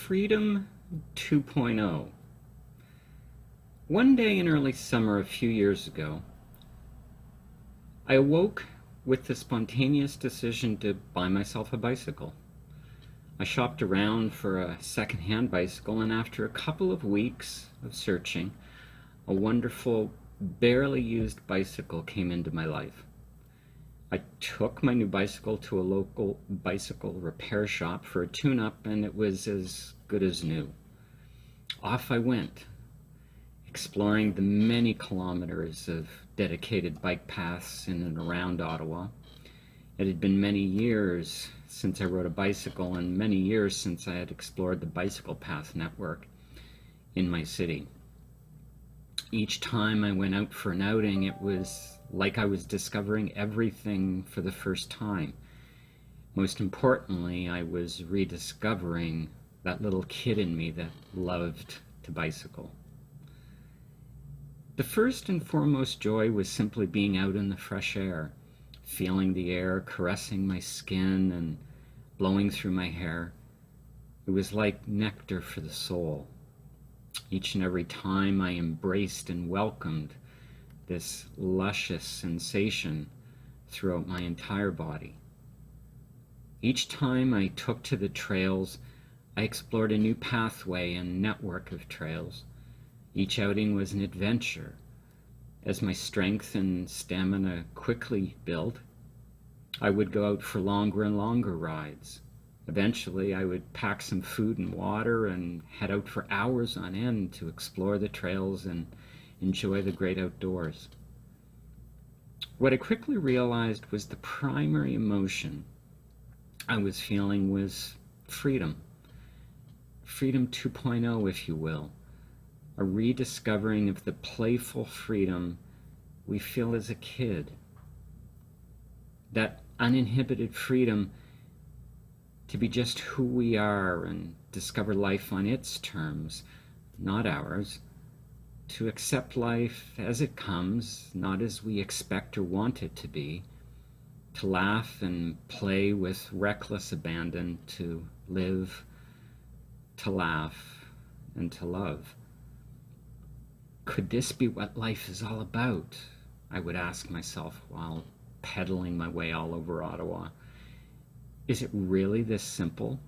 Freedom 2.0. One day in early summer a few years ago, I awoke with the spontaneous decision to buy myself a bicycle. I shopped around for a second-hand bicycle, and after a couple of weeks of searching, a wonderful, barely used bicycle came into my life. I took my new bicycle to a local bicycle repair shop for a tune-up, and it was as good as new. Off I went, exploring the many kilometers of dedicated bike paths in and around Ottawa. It had been many years since I rode a bicycle, and many years since I had explored the bicycle path network in my city. Each time I went out for an outing, it was like I was discovering everything for the first time. Most importantly, I was rediscovering that little kid in me that loved to bicycle. The first and foremost joy was simply being out in the fresh air, feeling the air caressing my skin and blowing through my hair. It was like nectar for the soul. Each and every time I embraced and welcomed this luscious sensation throughout my entire body. Each time I took to the trails, I explored a new pathway and network of trails. Each outing was an adventure. As my strength and stamina quickly built, I would go out for longer and longer rides. Eventually, I would pack some food and water and head out for hours on end to explore the trails and enjoy the great outdoors. What I quickly realized was the primary emotion I was feeling was freedom. Freedom 2.0, if you will. A rediscovering of the playful freedom we feel as a kid. That uninhibited freedom to be just who we are and discover life on its terms, not ours. To accept life as it comes, not as we expect or want it to be. To laugh and play with reckless abandon, to live, to laugh, and to love. Could this be what life is all about? I would ask myself while pedaling my way all over Ottawa. Is it really this simple?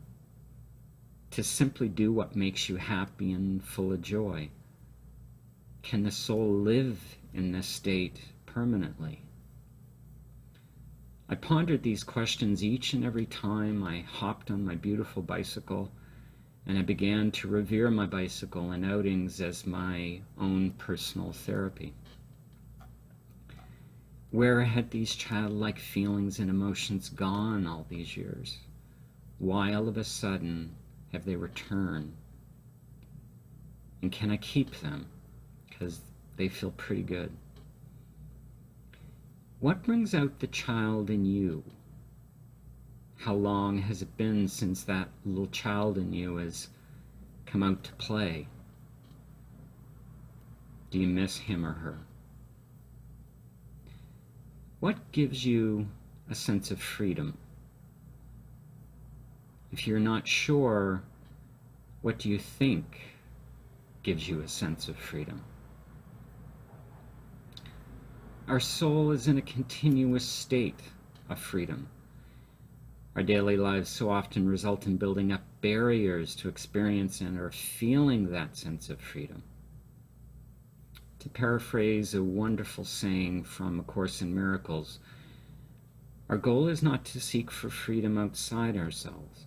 To simply do what makes you happy and full of joy? Can the soul live in this state permanently? I pondered these questions each and every time I hopped on my beautiful bicycle, and I began to revere my bicycle and outings as my own personal therapy. Where had these childlike feelings and emotions gone all these years? Why all of a sudden have they returned? And can I keep them? Because they feel pretty good. What brings out the child in you? How long has it been since that little child in you has come out to play? Do you miss him or her? What gives you a sense of freedom? If you're not sure, what do you think gives you a sense of freedom? Our soul is in a continuous state of freedom. Our daily lives so often result in building up barriers to experience and or feeling that sense of freedom. To paraphrase a wonderful saying from A Course in Miracles, our goal is not to seek for freedom outside ourselves.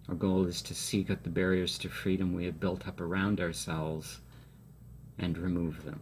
Our goal is to seek out the barriers to freedom we have built up around ourselves and remove them.